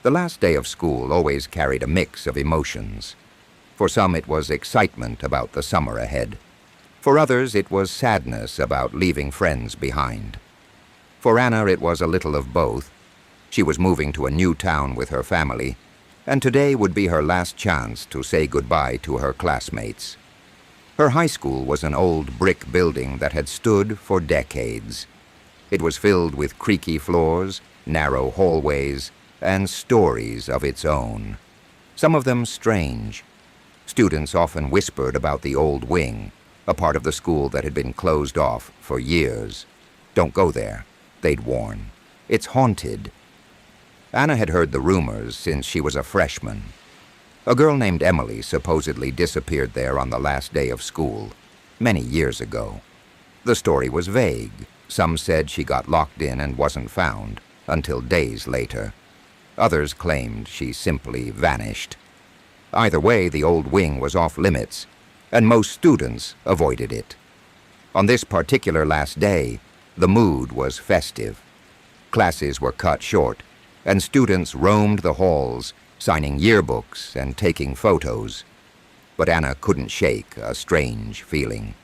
The last day of school always carried a mix of emotions. For some it was excitement about the summer ahead. For others it was sadness about leaving friends behind. For Anna it was a little of both. She was moving to a new town with her family, and today would be her last chance to say goodbye to her classmates. Her high school was an old brick building that had stood for decades. It was filled with creaky floors, narrow hallways, and stories of its own, some of them strange. Students often whispered about the old wing, a part of the school that had been closed off for years. "Don't go there," they'd warn. "It's haunted." Anna had heard the rumors since she was a freshman. A girl named Emily supposedly disappeared there on the last day of school, many years ago. The story was vague. Some said she got locked in and wasn't found until days later. Others claimed she simply vanished. Either way, the old wing was off limits, and most students avoided it. On this particular last day, the mood was festive. Classes were cut short, and students roamed the halls, signing yearbooks and taking photos. But Anna couldn't shake a strange feeling.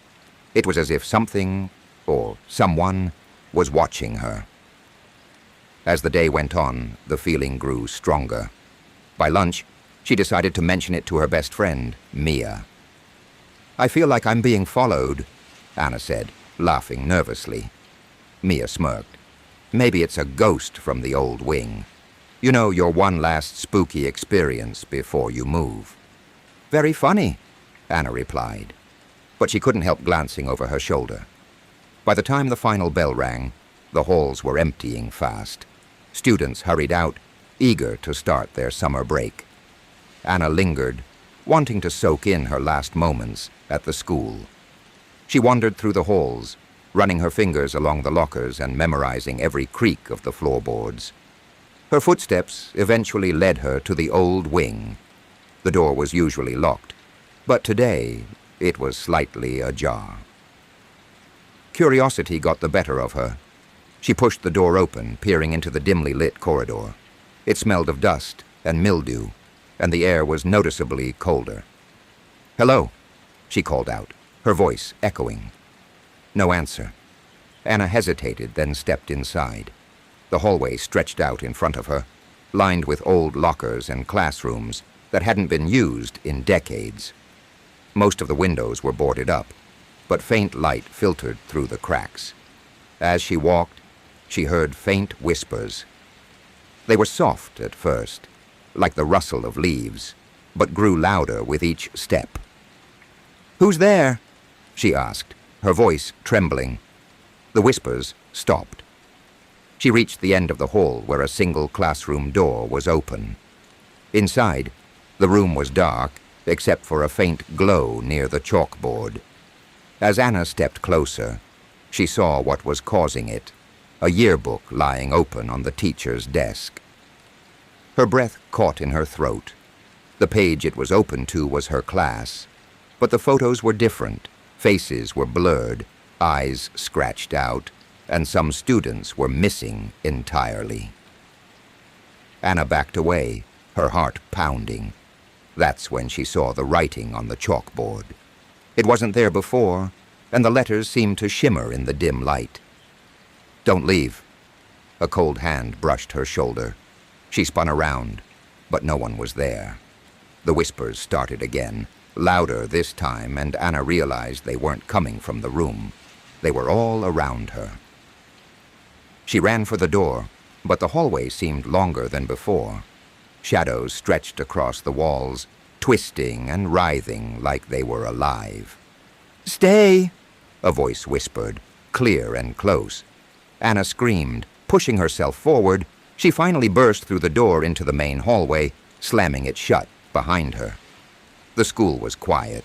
It was as if something, or someone, was watching her. As the day went on, the feeling grew stronger. By lunch, she decided to mention it to her best friend, Mia. "I feel like I'm being followed," Anna said, laughing nervously. Mia smirked. "Maybe it's a ghost from the old wing. You know, your one last spooky experience before you move." "Very funny," Anna replied, but she couldn't help glancing over her shoulder. By the time the final bell rang, the halls were emptying fast. Students hurried out, eager to start their summer break. Anna lingered, wanting to soak in her last moments at the school. She wandered through the halls, running her fingers along the lockers and memorizing every creak of the floorboards. Her footsteps eventually led her to the old wing. The door was usually locked, but today it was slightly ajar. Curiosity got the better of her. She pushed the door open, peering into the dimly lit corridor. It smelled of dust and mildew, and the air was noticeably colder. "Hello," she called out, her voice echoing. No answer. Anna hesitated, then stepped inside. The hallway stretched out in front of her, lined with old lockers and classrooms that hadn't been used in decades. Most of the windows were boarded up, but faint light filtered through the cracks. As she walked, she heard faint whispers. They were soft at first, like the rustle of leaves, but grew louder with each step. "Who's there?" she asked, her voice trembling. The whispers stopped. She reached the end of the hall where a single classroom door was open. Inside, the room was dark, except for a faint glow near the chalkboard. As Anna stepped closer, she saw what was causing it, a yearbook lying open on the teacher's desk. Her breath caught in her throat. The page it was open to was her class, but the photos were different. Faces were blurred, eyes scratched out, and some students were missing entirely. Anna backed away, her heart pounding. That's when she saw the writing on the chalkboard. It wasn't there before, and the letters seemed to shimmer in the dim light. "Don't leave." A cold hand brushed her shoulder. She spun around, but no one was there. The whispers started again, louder this time, and Anna realized they weren't coming from the room. They were all around her. She ran for the door, but the hallway seemed longer than before. Shadows stretched across the walls, twisting and writhing like they were alive. "Stay," a voice whispered, clear and close. Anna screamed. Pushing herself forward, she finally burst through the door into the main hallway, slamming it shut behind her. The school was quiet,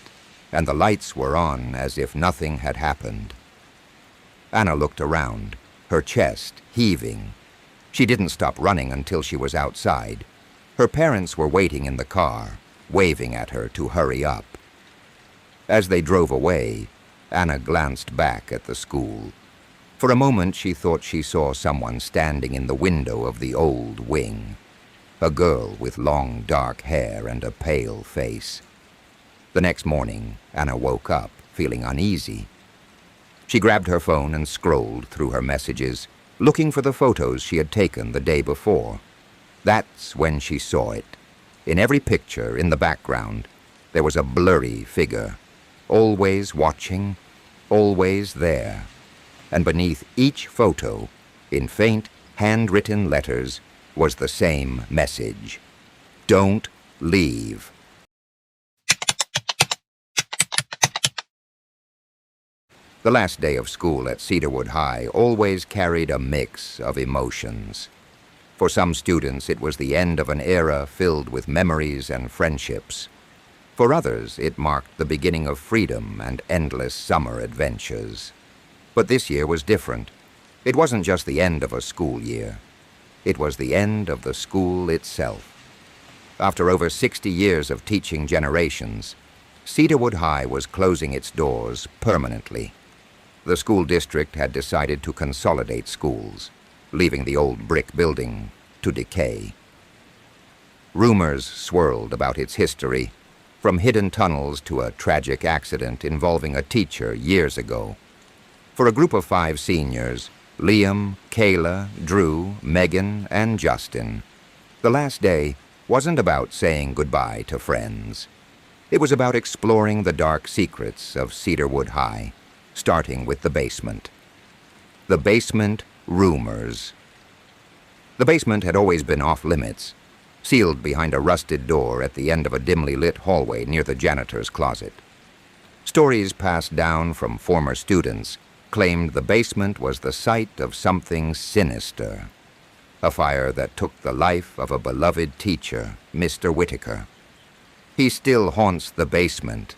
and the lights were on as if nothing had happened. Anna looked around, her chest heaving. She didn't stop running until she was outside. Her parents were waiting in the car, waving at her to hurry up. As they drove away, Anna glanced back at the school. For a moment she thought she saw someone standing in the window of the old wing. a girl with long dark hair and a pale face. The next morning, Anna woke up feeling uneasy. She grabbed her phone and scrolled through her messages, looking for the photos she had taken the day before. That's when she saw it. In every picture, in the background, there was a blurry figure, always watching, always there. And beneath each photo, in faint, handwritten letters, was the same message. Don't leave. The last day of school at Cedarwood High always carried a mix of emotions. For some students, it was the end of an era filled with memories and friendships. For others, it marked the beginning of freedom and endless summer adventures. But this year was different. It wasn't just the end of a school year. It was the end of the school itself. After over 60 years of teaching generations, Cedarwood High was closing its doors permanently. The school district had decided to consolidate schools, leaving the old brick building to decay. Rumors swirled about its history, from hidden tunnels to a tragic accident involving a teacher years ago. For a group of 5 seniors, Liam, Kayla, Drew, Megan, and Justin, the last day wasn't about saying goodbye to friends. It was about exploring the dark secrets of Cedarwood High, starting with the basement. The basement rumors. The basement had always been off-limits, sealed behind a rusted door at the end of a dimly lit hallway near the janitor's closet. Stories passed down from former students claimed the basement was the site of something sinister, a fire that took the life of a beloved teacher, Mr. Whitaker. He still haunts the basement,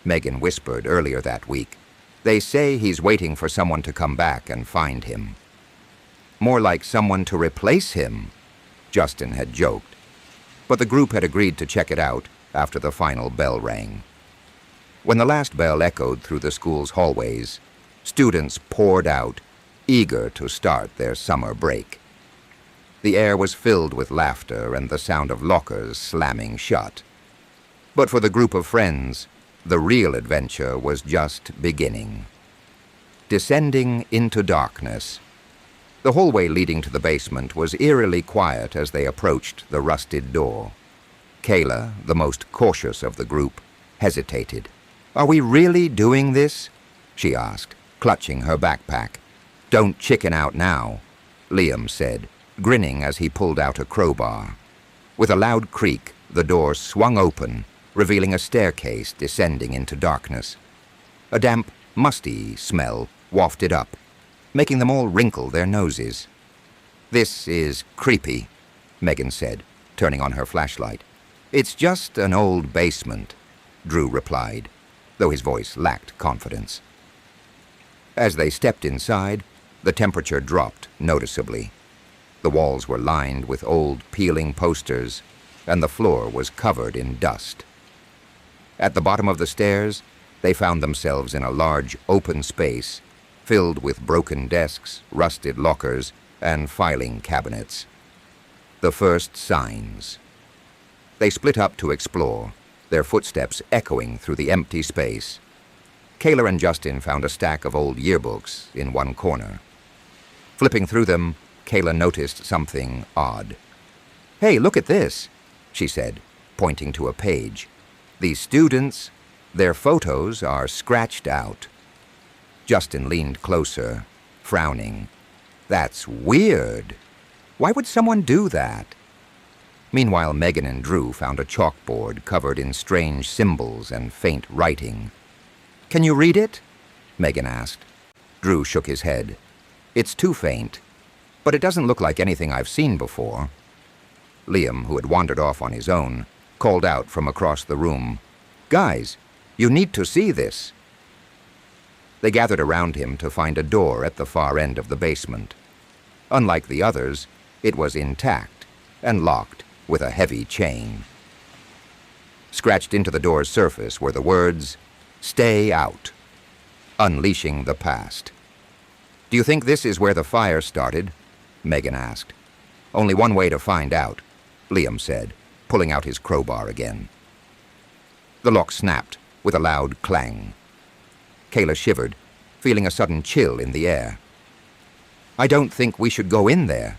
Megan whispered earlier that week. They say he's waiting for someone to come back and find him. More like someone to replace him, Justin had joked. But the group had agreed to check it out after the final bell rang. When the last bell echoed through the school's hallways, students poured out, eager to start their summer break. The air was filled with laughter and the sound of lockers slamming shut. But for the group of friends, the real adventure was just beginning. Descending into darkness, the hallway leading to the basement was eerily quiet as they approached the rusted door. Kayla, the most cautious of the group, hesitated. "Are we really doing this?" she asked, clutching her backpack. "Don't chicken out now," Liam said, grinning as he pulled out a crowbar. With a loud creak, the door swung open, revealing a staircase descending into darkness. A damp, musty smell wafted up, making them all wrinkle their noses. "This is creepy," Megan said, turning on her flashlight. "It's just an old basement," Drew replied, though his voice lacked confidence. As they stepped inside, the temperature dropped noticeably. The walls were lined with old, peeling posters, and the floor was covered in dust. At the bottom of the stairs, they found themselves in a large, open space filled with broken desks, rusted lockers, and filing cabinets. The first signs. They split up to explore, their footsteps echoing through the empty space. Kayla and Justin found a stack of old yearbooks in one corner. Flipping through them, Kayla noticed something odd. "Hey, look at this," she said, pointing to a page. "These students, their photos are scratched out." Justin leaned closer, frowning. "That's weird. Why would someone do that?" Meanwhile, Megan and Drew found a chalkboard covered in strange symbols and faint writing. "Can you read it?" Megan asked. Drew shook his head. "It's too faint, but it doesn't look like anything I've seen before." Liam, who had wandered off on his own, called out from across the room, "Guys, you need to see this." They gathered around him to find a door at the far end of the basement. Unlike the others, it was intact and locked with a heavy chain. Scratched into the door's surface were the words, "Stay out. Unleashing the past." "Do you think this is where the fire started?" Megan asked. "Only one way to find out," Liam said, pulling out his crowbar again. The lock snapped with a loud clang. Kayla shivered, feeling a sudden chill in the air. "I don't think we should go in there,"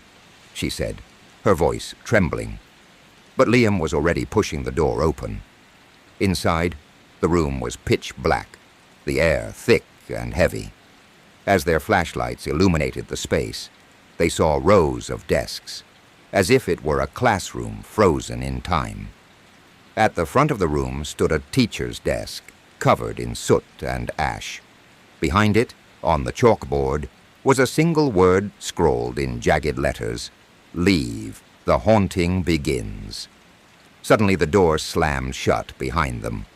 she said, her voice trembling. But Liam was already pushing the door open. Inside, the room was pitch black, the air thick and heavy. As their flashlights illuminated the space, they saw rows of desks, as if it were a classroom frozen in time. At the front of the room stood a teacher's desk, covered in soot and ash. Behind it, on the chalkboard, was a single word scrawled in jagged letters: "Leave, the haunting begins." Suddenly the door slammed shut behind them.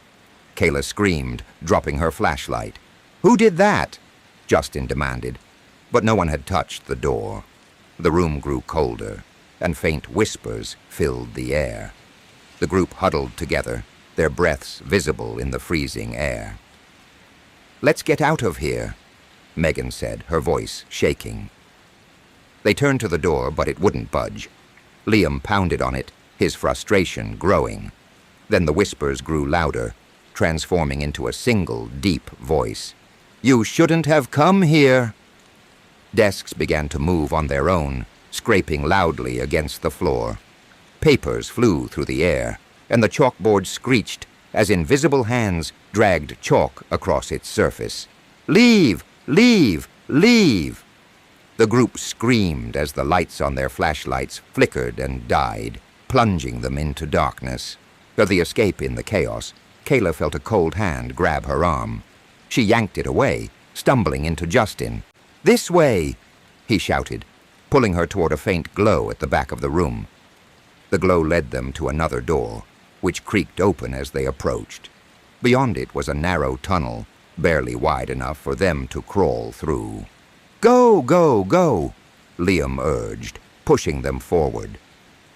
Kayla screamed, dropping her flashlight. "Who did that?" Justin demanded, but no one had touched the door. The room grew colder, and faint whispers filled the air. The group huddled together, their breaths visible in the freezing air. "Let's get out of here," Megan said, her voice shaking. They turned to the door, but it wouldn't budge. Liam pounded on it, his frustration growing. Then the whispers grew louder, transforming into a single, deep voice. "You shouldn't have come here." Desks began to move on their own, scraping loudly against the floor. Papers flew through the air, and the chalkboard screeched as invisible hands dragged chalk across its surface. "Leave! Leave! Leave!" The group screamed as the lights on their flashlights flickered and died, plunging them into darkness. For the escape in the chaos, Kayla felt a cold hand grab her arm. She yanked it away, stumbling into Justin. "This way!" he shouted, pulling her toward a faint glow at the back of the room. The glow led them to another door, which creaked open as they approached. Beyond it was a narrow tunnel, barely wide enough for them to crawl through. "Go, go, go!" Liam urged, pushing them forward.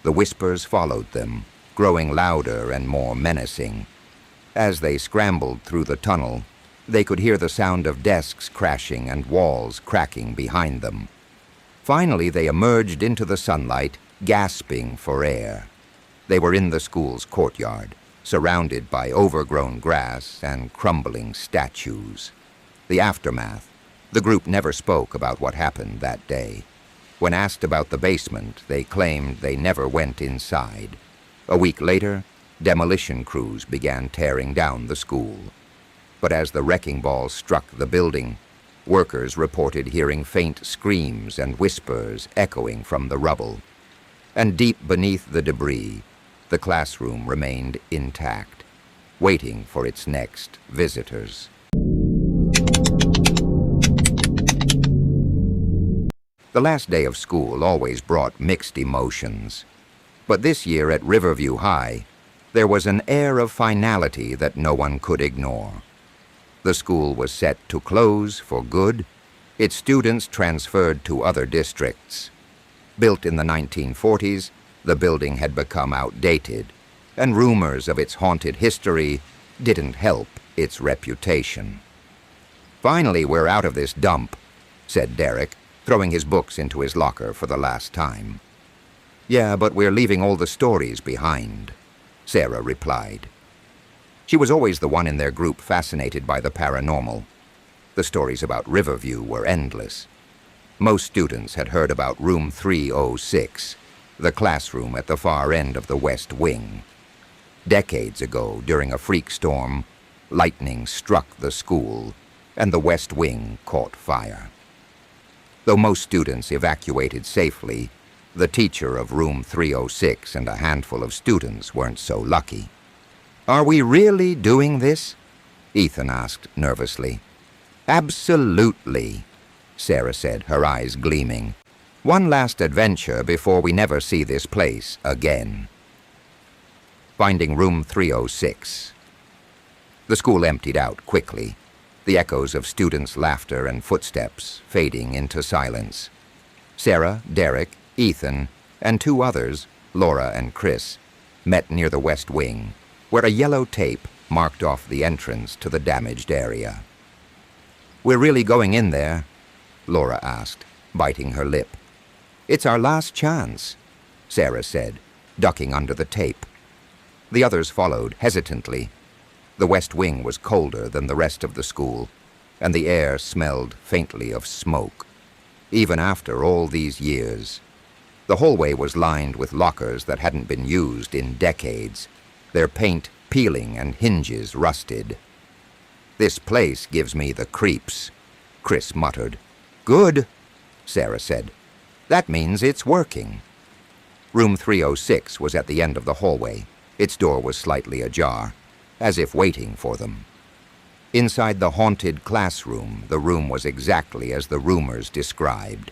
The whispers followed them, growing louder and more menacing. As they scrambled through the tunnel, they could hear the sound of desks crashing and walls cracking behind them. Finally, they emerged into the sunlight, gasping for air. They were in the school's courtyard, surrounded by overgrown grass and crumbling statues. The aftermath. The group never spoke about what happened that day. When asked about the basement, they claimed they never went inside. A week later, demolition crews began tearing down the school. But as the wrecking ball struck the building, workers reported hearing faint screams and whispers echoing from the rubble. And deep beneath the debris, the classroom remained intact, waiting for its next visitors. The last day of school always brought mixed emotions. But this year at Riverview High, there was an air of finality that no one could ignore. The school was set to close for good, its students transferred to other districts. Built in the 1940s, the building had become outdated, and rumors of its haunted history didn't help its reputation. "Finally, we're out of this dump," said Derek, throwing his books into his locker for the last time. "Yeah, but we're leaving all the stories behind," Sarah replied. She was always the one in their group fascinated by the paranormal. The stories about Riverview were endless. Most students had heard about Room 306, the classroom at the far end of the West Wing. Decades ago, during a freak storm, lightning struck the school, and the West Wing caught fire. Though most students evacuated safely, the teacher of Room 306 and a handful of students weren't so lucky. "Are we really doing this?" Ethan asked nervously. "Absolutely," Sarah said, her eyes gleaming. "One last adventure before we never see this place again." Finding Room 306. The school emptied out quickly, the echoes of students' laughter and footsteps fading into silence. Sarah, Derek, Ethan, and two others, Laura and Chris, met near the West Wing, where a yellow tape marked off the entrance to the damaged area. "We're really going in there?" Laura asked, biting her lip. "It's our last chance," Sarah said, ducking under the tape. The others followed hesitantly. The west wing was colder than the rest of the school, and the air smelled faintly of smoke. Even after all these years, the hallway was lined with lockers that hadn't been used in decades, their paint peeling and hinges rusted. "This place gives me the creeps," Chris muttered. "Good," Sarah said. "That means it's working." Room 306 was at the end of the hallway. Its door was slightly ajar, as if waiting for them. Inside the haunted classroom, the room was exactly as the rumors described.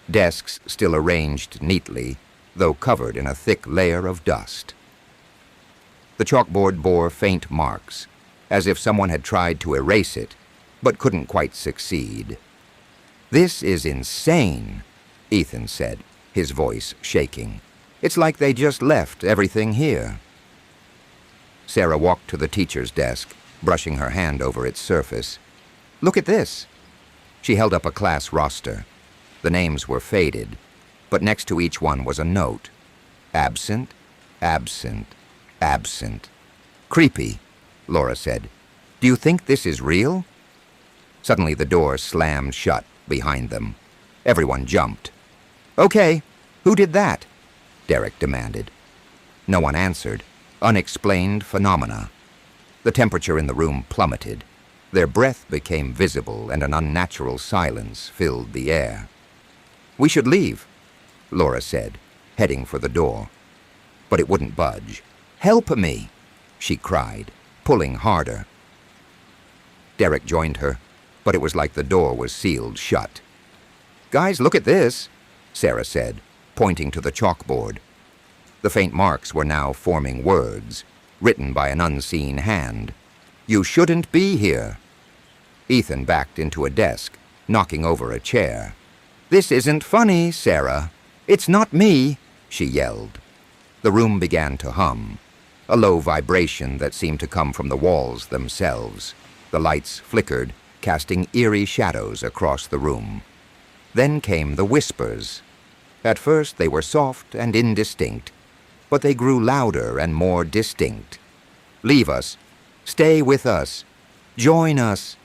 Desks still arranged neatly, though covered in a thick layer of dust. The chalkboard bore faint marks, as if someone had tried to erase it, but couldn't quite succeed. "This is insane," Ethan said, his voice shaking. "It's like they just left everything here." Sarah walked to the teacher's desk, brushing her hand over its surface. "Look at this." She held up a class roster. The names were faded, but next to each one was a note. Absent, absent, absent. "Creepy," Laura said. "Do you think this is real?" Suddenly the door slammed shut behind them. Everyone jumped. "Okay, who did that?" Derek demanded. No one answered. Unexplained phenomena. The temperature in the room plummeted. Their breath became visible, and an unnatural silence filled the air. "We should leave," Laura said, heading for the door. But it wouldn't budge. "Help me," she cried, pulling harder. Derek joined her, but it was like the door was sealed shut. "Guys, look at this," Sarah said, pointing to the chalkboard. The faint marks were now forming words, written by an unseen hand. "You shouldn't be here." Ethan backed into a desk, knocking over a chair. "This isn't funny, Sarah. It's not me," she yelled. The room began to hum, a low vibration that seemed to come from the walls themselves. The lights flickered, casting eerie shadows across the room. Then came the whispers. At first they were soft and indistinct, but they grew louder and more distinct. "Leave us. Stay with us. Join us."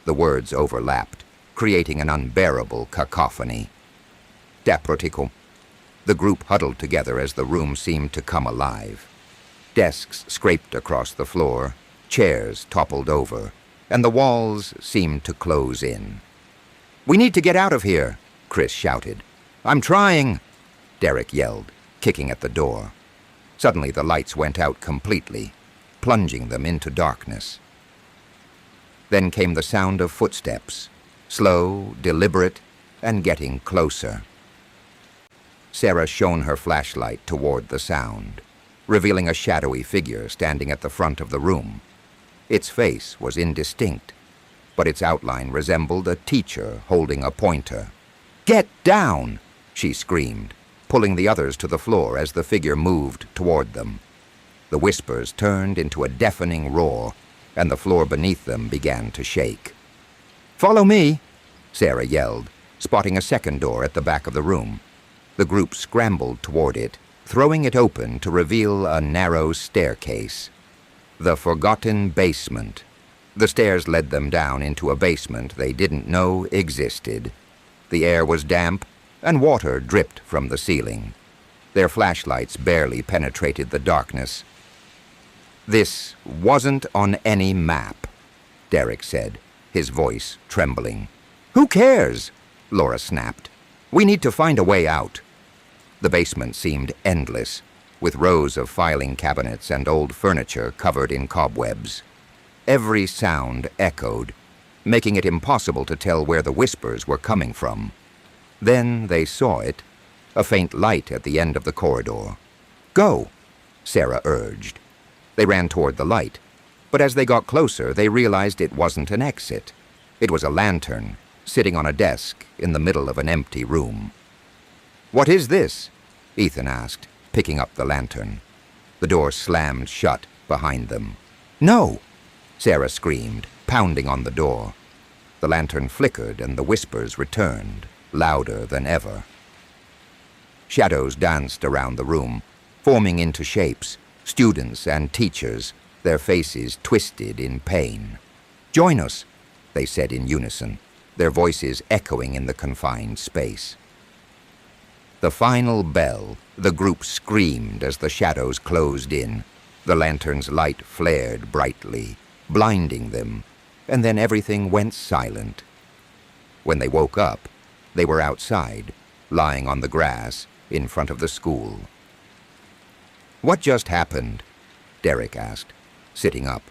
The words overlapped, creating an unbearable cacophony. "Daprotico." The group huddled together as the room seemed to come alive. Desks scraped across the floor, chairs toppled over, and the walls seemed to close in. "We need to get out of here," Chris shouted. "I'm trying," Derek yelled, kicking at the door. Suddenly the lights went out completely, plunging them into darkness. Then came the sound of footsteps, slow, deliberate, and getting closer. Sarah shone her flashlight toward the sound, revealing a shadowy figure standing at the front of the room. Its face was indistinct, but its outline resembled a teacher holding a pointer. "Get down!" she screamed, pulling the others to the floor as the figure moved toward them. The whispers turned into a deafening roar, and the floor beneath them began to shake. "Follow me," Sarah yelled, spotting a second door at the back of the room. The group scrambled toward it, throwing it open to reveal a narrow staircase. The forgotten basement. The stairs led them down into a basement they didn't know existed. The air was damp, and water dripped from the ceiling. Their flashlights barely penetrated the darkness. "This wasn't on any map," Derek said, his voice trembling. "Who cares?" Laura snapped. "We need to find a way out." The basement seemed endless, with rows of filing cabinets and old furniture covered in cobwebs. Every sound echoed, making it impossible to tell where the whispers were coming from. Then they saw it, a faint light at the end of the corridor. "Go," Sarah urged. They ran toward the light, but as they got closer, they realized it wasn't an exit. It was a lantern, sitting on a desk in the middle of an empty room. "What is this?" Ethan asked, picking up the lantern. The door slammed shut behind them. "No!" Sarah screamed, pounding on the door. The lantern flickered and the whispers returned, louder than ever. Shadows danced around the room, forming into shapes, students and teachers, their faces twisted in pain. "Join us," they said in unison, their voices echoing in the confined space. The final bell, the group screamed as the shadows closed in. The lantern's light flared brightly, blinding them, and then everything went silent. When they woke up, they were outside, lying on the grass in front of the school. "What just happened?" Derek asked, sitting up.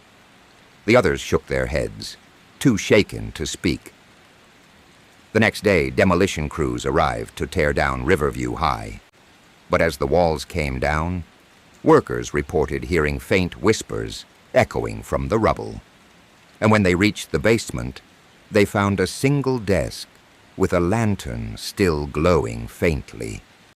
The others shook their heads, too shaken to speak. The next day, demolition crews arrived to tear down Riverview High. But as the walls came down, workers reported hearing faint whispers echoing from the rubble. And when they reached the basement, they found a single desk with a lantern still glowing faintly.